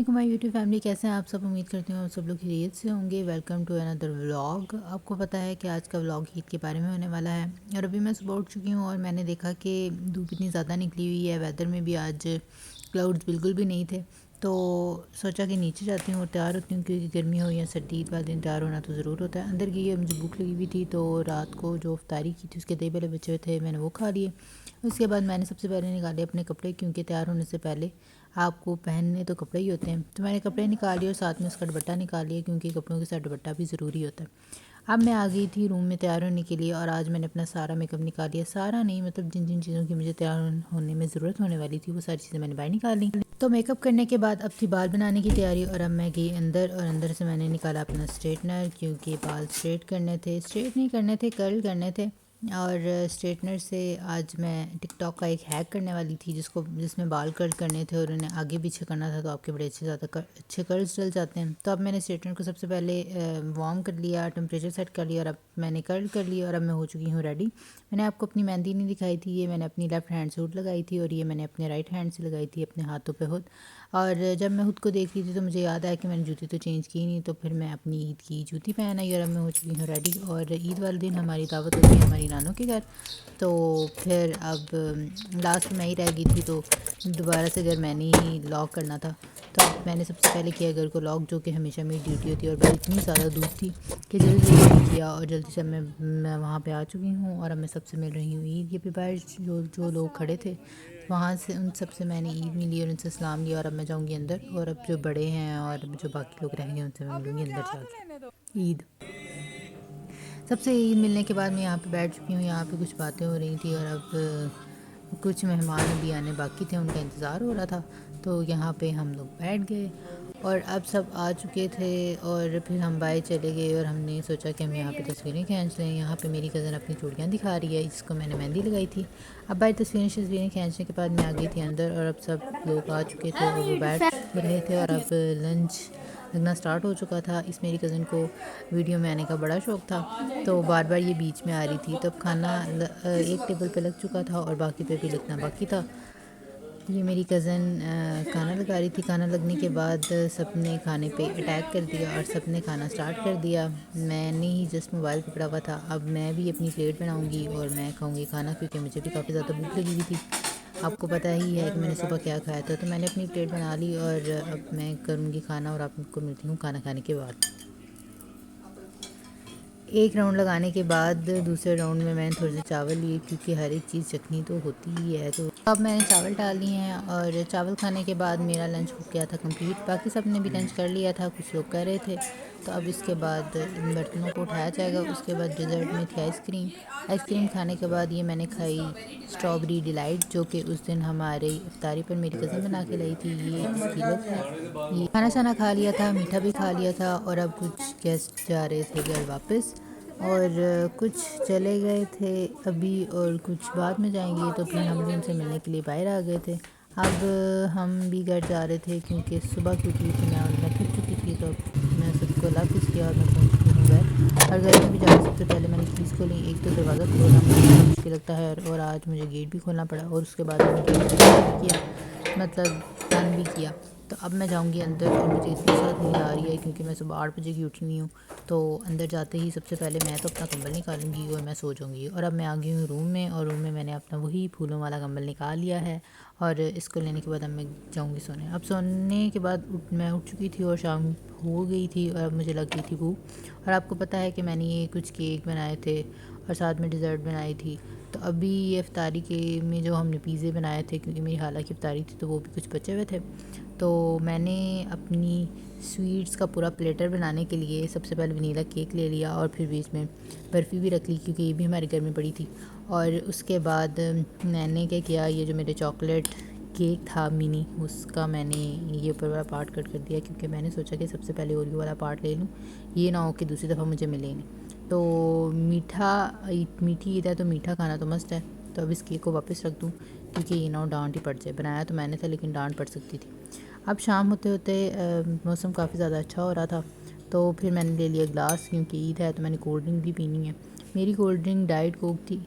वालेकुम my YouTube family, कैसे हैं आप सब। उम्मीद करती हूँ आप सब लोग खैरियत से होंगे। Welcome to another vlog. आपको पता है कि आज का व्लॉग ईद के बारे में होने वाला है। और अभी मैं सुबह उठ चुकी हूँ और मैंने देखा कि धूप इतनी ज़्यादा निकली हुई है। वेदर में भी आज क्लाउड्स बिल्कुल भी नहीं थे, तो सोचा कि नीचे जाती हूँ और तैयार होती हूँ, क्योंकि गर्मी हो या सर्दी ईद वाले दिन तैयार होना तो ज़रूर होता है। अंदर गई, मुझे भूख लगी हुई थी, तो रात को जो इफ्तारी की थी उसके दही बड़े बचे हुए थे, मैंने वो खा लिए। उसके बाद मैंने सबसे पहले निकाले अपने कपड़े, क्योंकि तैयार होने से पहले आपको पहनने तो कपड़े ही होते हैं। तो मैंने कपड़े निकाल लिए और साथ में उसका दुपट्टा निकाल लिया, क्योंकि कपड़ों के साथ दुपट्टा भी ज़रूरी होता है। अब मैं आ गई थी रूम में तैयार होने के लिए, और आज मैंने अपना सारा मेकअप निकाल लिया। सारा नहीं, मतलब जिन जिन चीज़ों की मुझे तैयार होने में ज़रूरत होने वाली थी वो सारी चीज़ें मैंने बाहर निकाल ली। तो मेकअप करने के बाद अब थी बाल बनाने की तैयारी, और अब मैं गई अंदर, और अंदर से मैंने निकाला अपना स्ट्रेटनर, क्योंकि बाल स्ट्रेट करने थे, स्ट्रेट नहीं करने थे, कर्ल करने थे। और स्ट्रेटनर से आज मैं टिकटॉक का एक हैक करने वाली थी, जिसमें बाल कर्ल करने थे और उन्हें आगे पीछे करना था, तो आपके बड़े अच्छे कर्ल्स डल जाते हैं। तो अब मैंने स्ट्रेटनर को सबसे पहले वार्म कर लिया, टेम्परेचर सेट कर लिया, और अब मैंने कर्ल कर लिया, और अब मैं हो चुकी हूँ रेडी। मैंने आपको अपनी मेहंदी नहीं दिखाई थी, ये मैंने अपनी लेफ़्ट हैंड से हुड लगाई थी, और ये मैंने अपने राइट हैंड से लगाई थी अपने हाथों पे हुड। और जब मैं हुड को देख रही थी तो मुझे याद आया कि मैंने जूती तो चेंज की नहीं, तो फिर मैं अपनी ईद की जूती पहन आई, और अब मैं हो चुकी हूँ रेडी। और ईद वाले दिन हमारी दावत होती है हमारी नानों के घर, तो फिर अब लास्ट में मैं ही रह गई थी, तो दोबारा से घर मैंने ही लॉक करना था। तो अब मैंने सबसे पहले किया घर को लॉक, जो कि हमेशा मेरी ड्यूटी होती है। और भाई इतनी ज़्यादा दूर थी कि जल्दी जल्दी किया, और जल्दी से मैं वहाँ पे आ चुकी हूँ, और अब मैं सबसे मिल रही हूँ ईद के बाहर। जो जो लोग खड़े थे वहाँ से, उन सब से मैंने ईद मिली और उनसे सलाम लिया, और अब मैं जाऊँगी अंदर, और अब जो बड़े हैं और जो बाकी लोग रहेंगे उनसे मैं मिलूँगी अंदर जाके। ईद सबसे ईद मिलने के बाद मैं यहाँ पे बैठ चुकी हूँ। यहाँ पे कुछ बातें हो रही थी, और अब कुछ मेहमान अभी आने बाकी थे, उनका इंतज़ार हो रहा था, तो यहाँ पे हम लोग बैठ गए। और अब सब आ चुके थे, और फिर हम बाहर चले गए, और हमने सोचा कि हम यहाँ पे तस्वीरें खींच लें। यहाँ पे मेरी कज़न अपनी चूड़ियाँ दिखा रही है, इसको मैंने मेहंदी लगाई थी। अब बाहर तस्वीरें खींचने के बाद मैं आ गई थी अंदर, और अब सब लोग आ चुके थे और वो बैठ रहे थे, और अब लंच लगना स्टार्ट हो चुका था। इस मेरी कज़न को वीडियो में आने का बड़ा शौक़ था, तो बार बार ये बीच में आ रही थी। तब खाना एक टेबल पे लग चुका था और बाकी पे भी लगना बाकी था। ये मेरी कज़न खाना लगा रही थी। खाना लगने के बाद सबने खाने पे अटैक कर दिया और सबने खाना स्टार्ट कर दिया। मैंने ही जस्ट मोबाइल पकड़ा हुआ था। अब मैं भी अपनी प्लेट बनाऊंगी और मैं खाऊंगी खाना, क्योंकि मुझे भी काफ़ी ज़्यादा भूख लगी हुई थी। आपको पता ही है कि मैंने सुबह क्या खाया था, तो मैंने अपनी प्लेट बना ली, और अब मैं करूँगी खाना, और आपको मिलती हूँ खाना खाने के बाद। एक राउंड लगाने के बाद दूसरे राउंड में मैंने थोड़े से चावल लिए, क्योंकि हर एक चीज़ चखनी तो होती ही है। तो अब मैंने चावल डाल लिए हैं, और चावल खाने के बाद मेरा लंच हो गया था कंप्लीट। बाकी सब ने भी लंच कर लिया था, कुछ लोग कर रहे थे। तो अब इसके बाद इन बर्तनों को उठाया जाएगा। उसके बाद डिज़र्ट में थी आइसक्रीम। आइसक्रीम खाने के बाद ये मैंने खाई स्ट्रॉबेरी डिलाइट, जो कि उस दिन हमारे इफ्तारी पर मेरी कज़न बना के लाई थी। ये इसकी लुक है। ये खाना शाना खा लिया था, मीठा भी खा लिया था, और अब कुछ गेस्ट जा रहे थे घर वापस, और कुछ चले गए थे अभी, और कुछ बाद में जाएंगे, तो फिर हम भी उनसे मिलने के लिए बाहर आ गए थे। अब हम भी घर जा रहे थे, क्योंकि सुबह की उठी थी मैं, और मैं थक चुकी थी, तो मैं सबको अल्लाह किया और मैं पहुँच चुकी हूँ घर। और घर में भी जाकर सबसे पहले मैंने चीज़ खोली। एक तो दरवाज़ा खोलना मुझे मुश्किल लगता है, और आज मुझे गेट भी खोलना पड़ा, और उसके बाद मैंने गेट भी किया, मतलब बंद भी किया। तो अब मैं जाऊंगी अंदर, और मुझे इतनी ज़्यादा नींद आ रही है, क्योंकि मैं सुबह 8 बजे की उठी हुई हूँ। तो अंदर जाते ही सबसे पहले मैं तो अपना कंबल निकालूंगी और मैं सो जाऊंगी। और अब मैं आ गई हूँ रूम में, और रूम में मैंने अपना वही फूलों वाला कंबल निकाल लिया है, और इसको लेने के बाद अब मैं जाऊंगी सोने। अब सोने के बाद मैं उठ चुकी थी और शाम हो गई थी, और अब मुझे लग गई थी भूख। और आपको पता है कि मैंने ये कुछ केक बनाए थे और साथ में डिज़र्ट बनाई थी। तो अभी ये इफ्तारी के में जो हमने पिज़्ज़े बनाए थे, क्योंकि मेरी हाला की इफ्तारी थी, तो वो भी कुछ बचे हुए थे। तो मैंने अपनी स्वीट्स का पूरा प्लेटर बनाने के लिए सबसे पहले वनीला केक ले लिया, और फिर बीच में बर्फ़ी भी रख ली, क्योंकि ये भी हमारे घर में पड़ी थी। और उसके बाद मैंने क्या किया, ये जो मेरे चॉकलेट केक था मिनी, उसका मैंने ये ऊपर वाला पार्ट कट कर दिया, क्योंकि मैंने सोचा कि सबसे पहले ओरियो वाला पार्ट ले लूँ, ये ना हो कि दूसरी दफ़ा मुझे मिले नहीं। तो मीठी ईद है, तो मीठा खाना तो मस्त है। तो अब इस केक को वापस रख दूँ, क्योंकि ये ना डांट ही पड़ जाए। बनाया तो मैंने था, लेकिन डांट पड़ सकती थी। अब शाम होते होते मौसम काफ़ी ज़्यादा अच्छा हो रहा था, तो फिर मैंने ले लिया ग्लास, क्योंकि ईद है तो मैंने कोल्ड ड्रिंक भी पीनी है। मेरी कोल्ड ड्रिंक डाइट कोक थी।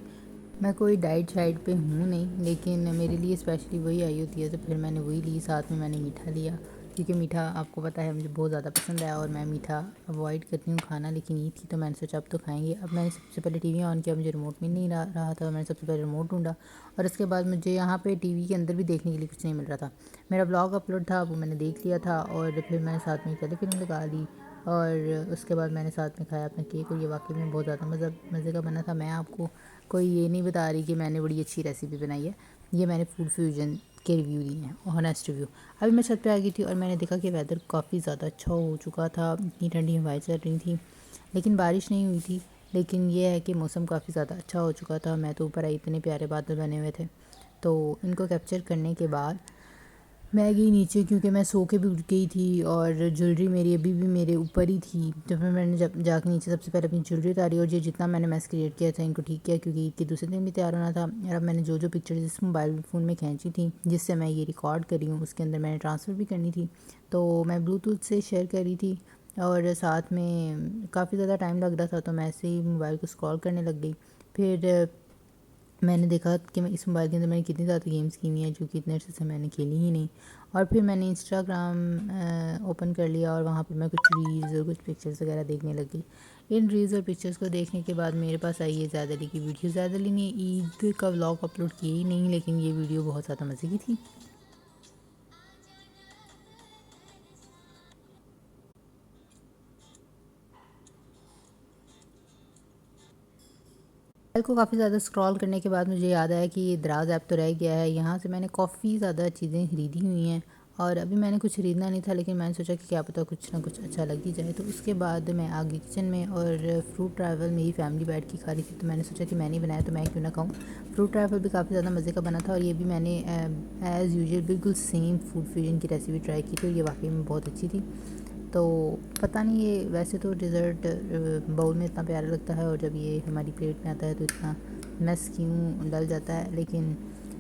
मैं कोई डाइट शाइट पे हूँ नहीं, लेकिन मेरे लिए स्पेशली वही आई होती है, तो फिर मैंने वही ली। साथ में मैंने मीठा लिया, क्योंकि मीठा आपको पता है मुझे बहुत ज़्यादा पसंद है और मैं मीठा अवॉइड करती हूँ खाना, लेकिन ईद थी तो मैंने सोचा अब तो खाएंगे। अब मैंने सबसे पहले टीवी ऑन किया, मुझे रिमोट मिल नहीं रहा था, मैंने सबसे पहले रिमोट ढूंढा और उसके बाद मुझे यहाँ पे टीवी के अंदर भी देखने के लिए कुछ नहीं मिल रहा था। मेरा ब्लॉग अपलोड था, वो मैंने देख लिया था और फिर मैंने साथ में टेलीफिल्म लगा ली और उसके बाद मैंने साथ में खाया अपना केक और ये वाकई में बहुत ज़्यादा मज़े का बना था। मैं आपको कोई ये नहीं बता रही कि मैंने बड़ी अच्छी रेसिपी बनाई है, ये मैंने फूड फ्यूजन के रिव्यू दिए हैं, ऑनेस्ट रिव्यू। अभी मैं छत पे आ गई थी और मैंने देखा कि वेदर काफ़ी ज़्यादा अच्छा हो चुका था, इतनी ठंडी हवाएं चल रही थी, लेकिन बारिश नहीं हुई थी। लेकिन ये है कि मौसम काफ़ी ज़्यादा अच्छा हो चुका था। मैं तो ऊपर आई, इतने प्यारे बादल बने हुए थे। तो इनको कैप्चर करने के बाद मैं गई नीचे, क्योंकि मैं सो के भी उठ गई थी और ज्वेलरी मेरी अभी भी मेरे ऊपर ही थी। तो फिर मैंने जब जाके नीचे सबसे पहले अपनी ज्वेलरी उतारी और ये जितना मैंने मैस क्रिएट किया था इनको ठीक किया, क्योंकि ईद के दूसरे दिन भी तैयार होना था। और अब मैंने जो जो पिक्चर्स इस मोबाइल फ़ोन में खींची थी जिससे मैं ये रिकॉर्ड करी हूँ, उसके अंदर मैंने ट्रांसफ़र भी करनी थी, तो मैं ब्लूटूथ से शेयर करी थी और साथ में काफ़ी ज़्यादा टाइम लग रहा था, तो मैं ऐसे ही मोबाइल को स्क्रॉल करने लग गई। फिर मैंने देखा कि मैं इस मोबाइल के अंदर मैंने कितनी ज़्यादा गेम्स की हुई हैं जो कि इतने अर्से से मैंने खेली ही नहीं। और फिर मैंने इंस्टाग्राम ओपन कर लिया और वहाँ पे मैं कुछ रील्स और कुछ पिक्चर्स वगैरह देखने लगी। इन रील्स और पिक्चर्स को देखने के बाद मेरे पास आई है ज़्यादा की वीडियो। ज़्यादा ने ईद का व्लॉग अपलोड किया ही नहीं, लेकिन ये वीडियो बहुत ज़्यादा मज़े की थी। मोबाइल को काफ़ी ज़्यादा स्क्रॉल करने के बाद मुझे याद आया कि ये दराज ऐप तो रह गया है। यहाँ से मैंने काफ़ी ज़्यादा चीज़ें ख़रीदी हुई हैं और अभी मैंने कुछ ख़रीदना नहीं था, लेकिन मैंने सोचा कि क्या पता कुछ ना कुछ अच्छा लग ही जाए। तो उसके बाद मैं आ गई किचन में और फ्रूट ट्रैवल मेरी फैमिली बैठ के खा रही थी, तो मैंने सोचा कि मैंने बनाया तो मैं क्यों ना खाऊँ। फ्रूट ट्रैवल भी काफ़ी ज़्यादा मज़े का बना था और ये भी मैंने एज़ यूजुअल बिल्कुल सेम फूड फ्यूजन की रेसिपी ट्राई की थी और ये वाकई में बहुत अच्छी थी। तो पता नहीं, ये वैसे तो डिज़र्ट बाउल में इतना प्यारा लगता है और जब ये हमारी प्लेट में आता है तो इतना मस क्यों डल जाता है, लेकिन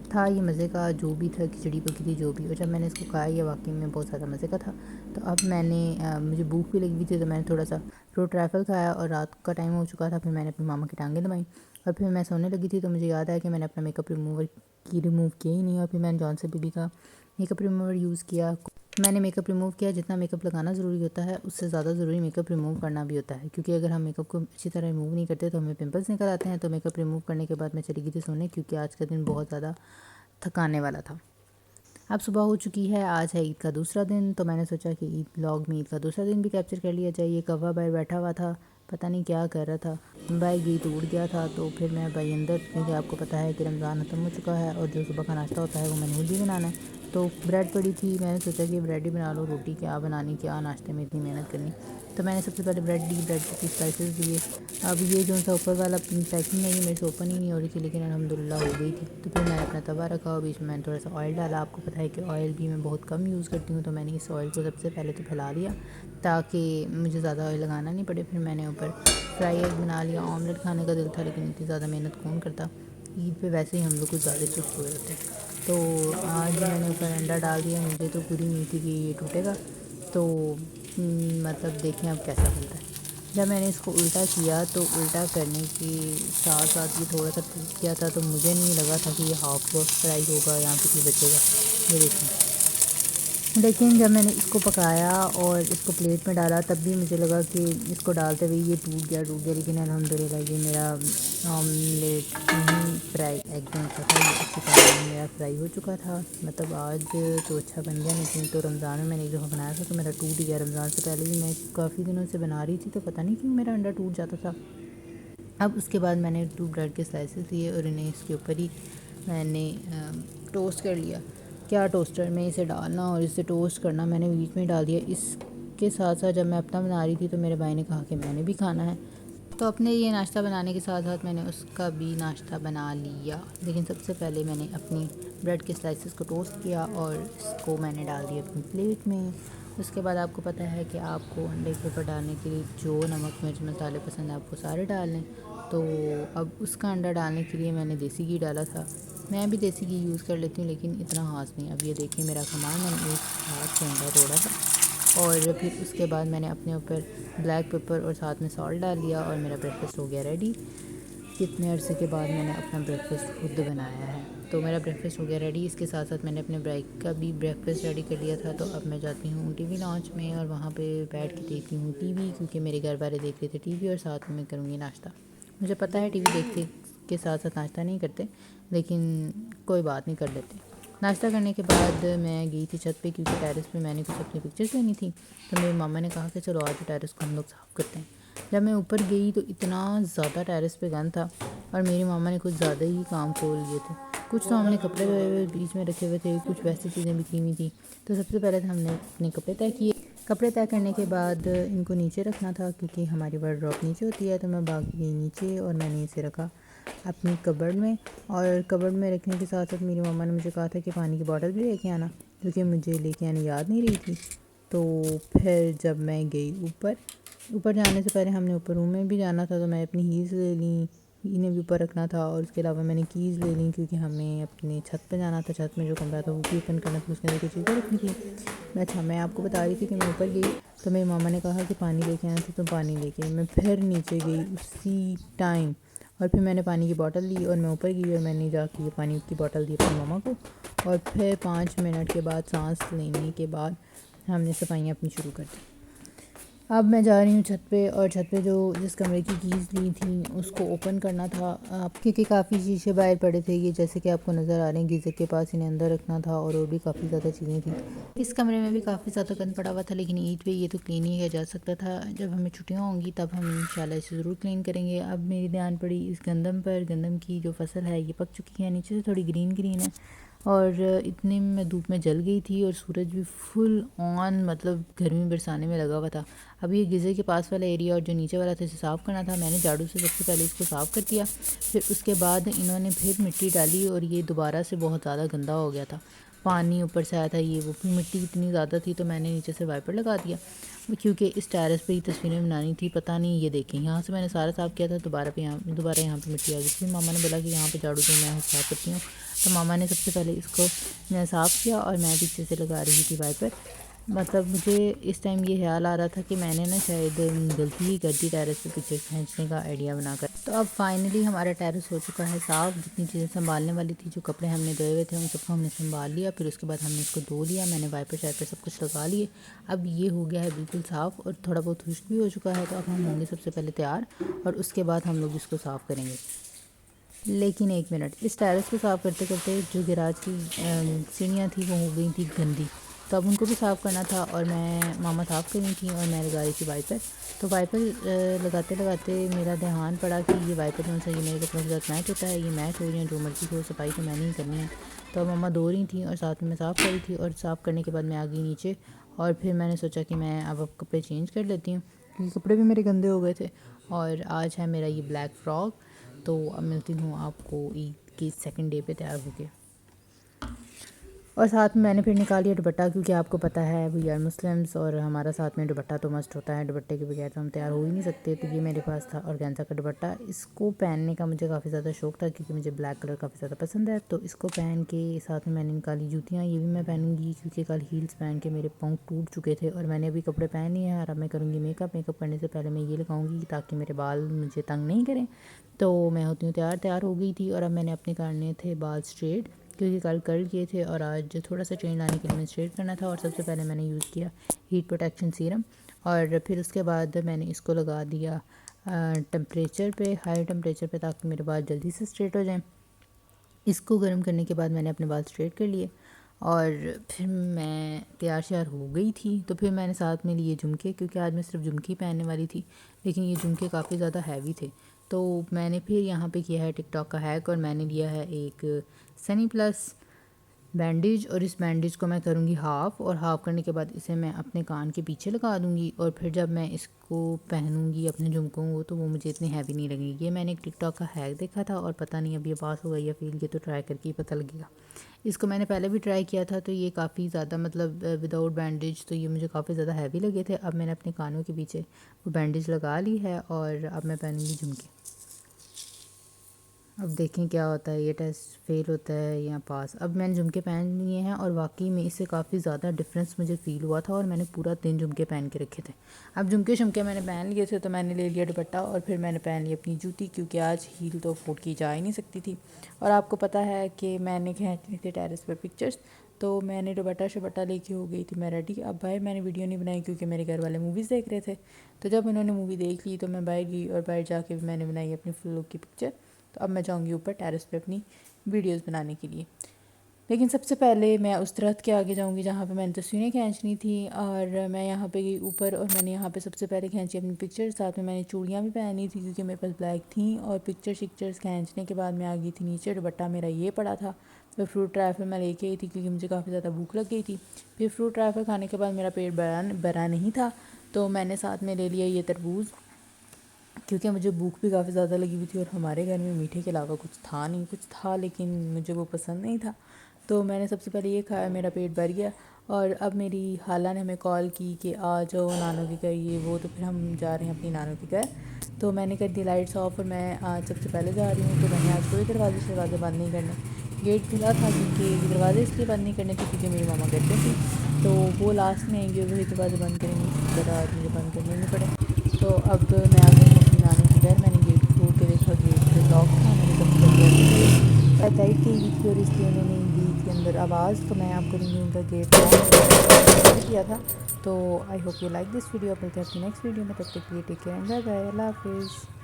था ये मज़े का जो भी था, खिचड़ी पकी थी जो भी। और जब मैंने इसको खाया ये वाकई में बहुत ज़्यादा मज़े का था। तो अब मुझे भूख भी लगी हुई थी, तो मैंने थोड़ा सा फ्रूट ट्रैफल खाया और रात का टाइम हो चुका था। फिर मैंने अपनी मामा की टांगें दबाई और फिर मैं सोने लगी थी, तो मुझे याद आया कि मैंने अपना मेकअप रिमूव किया ही नहीं। और फिर मैंने जॉनसन बेबी का मेकअप रिमूवर यूज़ किया। मैंने मेकअप रिमूव किया, जितना मेकअप लगाना ज़रूरी होता है उससे ज़्यादा ज़रूरी मेकअप रिमूव करना भी होता है, क्योंकि अगर हम मेकअप को अच्छी तरह रिमूव नहीं करते तो हमें पिंपल्स निकल आते हैं। तो मेकअप रिमूव करने के बाद मैं चली गई थी सोने, क्योंकि आज का दिन बहुत ज़्यादा थकाने वाला था। अब सुबह हो चुकी है, आज है ईद का दूसरा दिन, तो मैंने सोचा कि ईद ब्लॉग में ईद का दूसरा दिन भी कैप्चर कर लिया जाए। ये कौवा भाई बैठा हुआ था, पता नहीं क्या कर रहा था, भाई गई तो उड़ गया था। तो फिर मैं भाई अंदर, क्योंकि आपको पता है कि रमज़ान ख़त्म हो चुका है और जो सुबह का नाश्ता होता है वो मैंने खुद ही बनाना है। तो ब्रेड पड़ी थी, मैंने सोचा कि ब्रेड ही बना लो, रोटी क्या बनानी, क्या नाश्ते में इतनी मेहनत करनी। तो मैंने सबसे पहले ब्रेड ली, ब्रेड के स्लाइसेस दिए। अब ये जो सा ऊपर वाला पैकिंग है ये मेरे से ओपन ही नहीं हो रही थी, लेकिन अल्हम्दुलिल्लाह हो गई थी। तो फिर मैंने अपना तवा रखा और बीच में मैंने थोड़ा सा ऑयल डाला। आपको पता है कि ऑयल भी मैं बहुत कम यूज़ करती हूँ, तो मैंने इस ऑयल को सबसे पहले तो फैला लिया ताकि मुझे ज़्यादा ऑयल लगाना नहीं पड़े। फिर मैंने ऊपर फ्राई एग बना लिया। ऑमलेट खाने का दिल था, लेकिन इतनी ज़्यादा मेहनत कौन करता। ईद पे वैसे ही हम लोग कुछ ज़्यादा सुस्त हुए होते हैं। तो आज मैंने ऊपर अंडा डाल दिया। मुझे तो पूरी उम्मीद थी कि ये टूटेगा, तो मतलब देखें अब कैसा बनता है। जब मैंने इसको उल्टा किया तो उल्टा करने के साथ साथ ये थोड़ा सा टूट गया था, तो मुझे नहीं लगा था कि ये हाफ फ्राई होगा या कुछ भी बचेगा। ये देखिए, लेकिन जब मैंने इसको पकाया और इसको प्लेट में डाला तब भी मुझे लगा कि इसको डालते हुए ये टूट गया, लेकिन अल्हम्दुलिल्लाह ये मेरा ऑमलेट फ्राई एकदम अच्छा था। ये अच्छी तरह मेरा फ्राई हो चुका था। मतलब आज तो अच्छा बन गया, लेकिन तो रमज़ान में मैंने एक दफ़ा बनाया था तो मेरा टूट गया। रमज़ान से पहले भी मैं काफ़ी दिनों से बना रही थी, तो पता नहीं क्यों मेरा अंडा टूट जाता था। अब उसके बाद मैंने 2 ब्रेड के स्लाइसेस लिए और इन्हें इसके ऊपर ही मैंने टोस्ट कर लिया। क्या टोस्टर में इसे डालना और इसे टोस्ट करना, मैंने बीच में डाल दिया। इसके साथ साथ जब मैं अपना बना रही थी तो मेरे भाई ने कहा कि मैंने भी खाना है, तो अपने ये नाश्ता बनाने के साथ साथ मैंने उसका भी नाश्ता बना लिया। लेकिन सबसे पहले मैंने अपनी ब्रेड के स्लाइसेस को टोस्ट किया और इसको मैंने डाल दिया अपनी प्लेट में। उसके बाद आपको पता है कि आपको अंडे के ऊपर डालने के लिए जो नमक मिर्च मसाले पसंद है आपको सारे डाल लें। तो अब उसका अंडा डालने के लिए मैंने देसी घी डाला था। मैं भी देसी घी यूज़ कर लेती हूँ, लेकिन इतना ख़ास नहीं। अब ये देखिए मेरा कमाल, मैंने एक हाथ से अंडा तोड़ा था और फिर उसके बाद मैंने अपने ऊपर ब्लैक पेपर और साथ में सॉल्ट डाल दिया और मेरा ब्रेकफास्ट हो गया रेडी। कितने अरसे के बाद मैंने अपना ब्रेकफास्ट खुद बनाया है। तो मेरा ब्रेकफास्ट हो गया रेडी। इसके साथ साथ मैंने अपने ब्रेक का भी ब्रेकफास्ट रेडी कर लिया था। तो अब मैं जाती हूँ टीवी लॉन्च में और वहाँ पे बैठ के देखती हूँ टीवी, क्योंकि मेरे घर वाले देख रहे थे टीवी और साथ में मैं करूँगी नाश्ता। मुझे पता है टीवी देखते के साथ साथ नाश्ता नहीं करते, लेकिन कोई बात नहीं, कर लेते। नाश्ता करने के बाद मैं गई थी छत पे, क्योंकि टेरेस पे मैंने कुछ अपनी पिक्चर्स लेनी थी। तो मेरी मामा ने कहा कि चलो आज टेरेस को हम लोग साफ़ करते हैं। जब मैं ऊपर गई तो इतना ज़्यादा टेरेस पे गंद था और मेरी मामा ने कुछ ज़्यादा ही काम खोल लिए थे। कुछ तो हमने कपड़े धोए हुए बीच में रखे हुए थे, कुछ वैसी चीज़ें बिखरी हुई थी। तो सबसे पहले तो हमने अपने कपड़े तय किए। कपड़े तय करने के बाद इनको नीचे रखना था, क्योंकि हमारी वार्डरोब नीचे होती है। तो मैं भाग गई नीचे और मैंने इसे रखा अपनी कबर्ड में। और कबर्ड में रखने के साथ साथ मेरी मम्मा ने मुझे कहा था कि पानी की बॉटल भी लेके आना, क्योंकि मुझे लेके आने याद नहीं रही थी। तो फिर जब मैं गई ऊपर जाने से पहले हमने ऊपर रूम में भी जाना था, तो मैं अपनी हील्स ले ली, इन्हें भी ऊपर रखना था। और उसके अलावा मैंने कीज़ ले ली, क्योंकि हमें अपने छत पर जाना था। छत में जो कमरा था वो भी ओपन करना था, उसके अंदर कुछ चीज़ें रखनी थी। अच्छा, मैं आपको बता रही थी कि मैं ऊपर गई तो मेरी मामा ने कहा कि पानी लेके आना था, तो पानी लेके मैं फिर नीचे गई उसी टाइम। और फिर मैंने पानी की बोतल ली और मैं ऊपर गई और मैंने जाके ये पानी की बोतल दी अपनी मामा को। और फिर 5 मिनट के बाद सांस लेने के बाद हमने सफाइयाँ अपनी शुरू कर दी। अब मैं जा रही हूँ छत पे, और छत पे जो जिस कमरे की कीज़ ली थी उसको ओपन करना था। क्योंकि काफ़ी शीशे बाहर पड़े थे, ये जैसे कि आपको नज़र आ रहे हैं, गीज़र के पास इन्हें अंदर रखना था। और भी काफ़ी ज़्यादा चीज़ें थी। इस कमरे में भी काफ़ी ज़्यादा गंद पड़ा हुआ था, लेकिन ईद पे ये तो क्लीन ही किया जा सकता था। जब हमें छुट्टियाँ होंगी तब हम इंशाल्लाह इसे ज़रूर क्लीन करेंगे। अब मेरी ध्यान पड़ी इस गंदम पर। गंदम की जो फसल है ये पक चुकी है, नीचे से थोड़ी ग्रीन ग्रीन है। और इतने में मैं धूप में जल गई थी और सूरज भी फुल ऑन, मतलब गर्मी बरसाने में लगा हुआ था। अब ये गीज़र के पास वाला एरिया और जो नीचे वाला था इसे साफ़ करना था। मैंने झाड़ू से सबसे पहले इसको साफ़ कर दिया। फिर उसके बाद इन्होंने फिर मिट्टी डाली और ये दोबारा से बहुत ज़्यादा गंदा हो गया था। पानी ऊपर से आया था, ये वो फिर मिट्टी इतनी ज़्यादा थी, तो मैंने नीचे से वाइपर लगा दिया, क्योंकि इस टेरेस पे ही तस्वीरें बनानी थी। पता नहीं, ये देखें, यहाँ से मैंने सारा साफ़ किया था, दोबारा यहाँ पे मिट्टी आ गई। फिर मामा ने बोला कि यहाँ पे झाड़ू दो, मैं साफ़ करती हूँ। तो मामा ने सबसे पहले इसको साफ़ किया और मैं पीछे से लगा रही थी वाइपर। मतलब मुझे इस टाइम ये ख्याल आ रहा था कि मैंने ना शायद गलती ही कर दी टेरेस पे पिक्चर खींचने का आइडिया बनाकर। तो अब फाइनली हमारा टेरेस हो चुका है साफ़। जितनी चीज़ें संभालने वाली थी, जो कपड़े हमने धोए हुए थे, उन सबको हमने संभाल लिया। फिर उसके बाद हमने इसको धो लिया। मैंने वाइपर शाइपर सब कुछ लगा लिए। अब ये हो गया है बिल्कुल साफ़ और थोड़ा बहुत खुश्क भी हो चुका है। तो अब हम होंगे सबसे पहले तैयार और उसके बाद हम लोग इसको साफ़ करेंगे। लेकिन एक मिनट, इस टेरेस को साफ़ करते करते जो गैराज की सीढ़ियाँ थी वो हो गई थी गंदी। तो अब उनको भी साफ़ करना था और मैं मामा साफ़ कर रही थी और मैं लगा रही थी वाइपर। तो वाइपर लगाते लगाते मेरा ध्यान पड़ा कि ये वाइपर कौन सा, ये मेरे कपड़ों के साथ मैच होता है, ये मैच हो रही है, जो मर्ज़ी हो, सफाई तो मैंने ही करनी है। तो मम्मा धो रही थी और साथ में मैं साफ़ कर रही थी। और साफ़ करने के बाद मैं आ गई नीचे और फिर मैंने सोचा कि मैं अब कपड़े चेंज कर लेती हूँ, क्योंकि कपड़े भी मेरे गंदे हो गए थे। और आज है मेरा ये ब्लैक फ्रॉक। तो अब मिलती हूँ आपको ईद के सेकंड डे पे तैयार होके। और साथ में मैंने फिर निकाल लिया दुपट्टा, क्योंकि आपको पता है वी आर मुस्लिम्स और हमारा साथ में दुपट्टा तो मस्ट होता है। दुपट्टे के बगैर तो हम तैयार हो ही नहीं सकते। तो ये मेरे पास था ऑर्गेन्जा का दुपट्टा। इसको पहनने का मुझे काफ़ी ज़्यादा शौक था, क्योंकि मुझे ब्लैक कलर काफ़ी ज़्यादा पसंद है। तो इसको पहन के साथ में मैंने निकाली जूतियाँ। ये भी मैं पहनूंगी, क्योंकि कल हील्स पहन के मेरे पाँव टूट चुके थे। और मैंने अभी कपड़े पहन लिए हैं और अब मैं करूँगी मेकअप करने से पहले मैं ये लगाऊँगी, ताकि मेरे बाल मुझे तंग नहीं करें। तो मैं होती हूँ तैयार हो गई थी। और अब मैंने अपने करने थे बाल स्ट्रेट, क्योंकि कल कर्ल किए थे और आज थोड़ा सा चेंज लाने के लिए मैं स्ट्रेट करना था। और सबसे पहले मैंने यूज़ किया हीट प्रोटेक्शन सीरम। और फिर उसके बाद मैंने इसको लगा दिया टेम्परेचर पे, हाई टेम्परेचर पे, ताकि मेरे बाल जल्दी से स्ट्रेट हो जाएं। इसको गर्म करने के बाद मैंने अपने बाल स्ट्रेट कर लिए और फिर मैं तैयार श्यार हो गई थी। तो फिर मैंने साथ में लिए झुमके, क्योंकि आज मैं सिर्फ झुमके पहनने वाली थी, लेकिन ये झुमके काफ़ी ज़्यादा हैवी थे। तो मैंने फिर यहाँ पे किया है टिकटॉक का हैक और मैंने लिया है एक सनी प्लस बैंडेज। और इस बैंडेज को मैं करूँगी हाफ़, और हाफ़ करने के बाद इसे मैं अपने कान के पीछे लगा दूँगी। और फिर जब मैं इसको पहनूँगी अपने झुमकों को, तो वो मुझे इतनी हैवी नहीं लगेगी। ये मैंने एक टिकटॉक का हैक देखा था और पता नहीं अब ये पास होगा या फेल, ये तो ट्राई करके ही पता लगेगा। इसको मैंने पहले भी ट्राई किया था, तो ये काफ़ी ज़्यादा मतलब विदाउट बैंडेज तो ये मुझे काफ़ी ज़्यादा हैवी लगे थे। अब मैंने अपने कानों के पीछे वो बैंडेज लगा ली है और अब मैं पहनूँगी झुमके। अब देखें क्या होता है, ये टेस्ट फेल होता है या पास। अब मैंने झुमके पहन लिए हैं और वाकई में इससे काफ़ी ज़्यादा डिफरेंस मुझे फ़ील हुआ था और मैंने पूरा दिन झुमके पहन के रखे थे। अब झुमके शुमके मैंने पहन लिए थे तो मैंने ले लिया दुपट्टा और फिर मैंने पहन ली अपनी जूती, क्योंकि आज हील तो अफोर्ड की जा ही नहीं सकती थी। और आपको पता है कि मैंने खींचनी थी टेरेस पर पिक्चर्स, तो मैंने दुपट्टा शुपट्टा लेके हो गई थी मैं रेडी। अब बाहर मैंने वीडियो नहीं बनाई क्योंकि मेरे घर वाले मूवीज़ देख रहे थे। तो जब उन्होंने मूवी देख ली तो मैं बाहर गई और बाहर जाके मैंने बनाई अपनी फुल लुक की पिक्चर। तो अब मैं जाऊँगी ऊपर टेरेस पे अपनी वीडियोस बनाने के लिए। लेकिन सबसे पहले मैं उस दरख्त के आगे जाऊँगी जहाँ पे मैंने तस्वीरें खींचनी थी, और मैं यहाँ पे गई ऊपर और मैंने यहाँ पे सबसे पहले खींची अपनी पिक्चर। साथ में मैंने चूड़ियाँ भी पहनी थी क्योंकि मेरे पास ब्लैक थी। और पिक्चर्स खींचने के बाद मैं आ गई थी नीचे, दुपट्टा मेरा ये पड़ा था। फिर फ्रूट ट्राइफल मैं लेके आई थी क्योंकि मुझे काफ़ी ज़्यादा भूख लग गई थी। फिर फ्रूट ट्राइफल खाने के बाद मेरा पेट भरा नहीं था, तो मैंने साथ में ले लिया ये तरबूज, क्योंकि मुझे भूख भी काफ़ी ज़्यादा लगी हुई थी और हमारे घर में मीठे के अलावा कुछ था नहीं। कुछ था लेकिन मुझे वो पसंद नहीं था, तो मैंने सबसे पहले ये खाया, मेरा पेट भर गया। और अब मेरी खाला ने हमें कॉल की कि आ जाओ नानू के घर ये वो, तो फिर हम जा रहे हैं अपनी नानू के घर। तो मैंने कर दी लाइट्स ऑफ और मैं आज सबसे पहले जा रही हूँ। तो मैंने आज कोई दरवाजे बंद नहीं करने, गेट खुला था क्योंकि दरवाजे इसलिए बंद नहीं करने थे क्योंकि मेरी मामा करते थी, तो वो लास्ट में आएंगे वही दरवाजे बंद करेंगे, ज़रा आज मुझे बंद करने नहीं पड़े। तो अब मैं आ गई अपनी नानी के घर। मैंने गेट खोल के देखा, गेट लॉक था। मैंने बंद कर दिया, टाइट की हुई थी और इसलिए उन्होंने दी थी अंदर आवाज़। तो मैं आपको नहीं उनका गेट लॉक किया था। तो I hope you like this video. मिलते हैं अपनी नेक्स्ट वीडियो में, तब तक के लिए take care and bye bye, अल्लाह हाफिज़।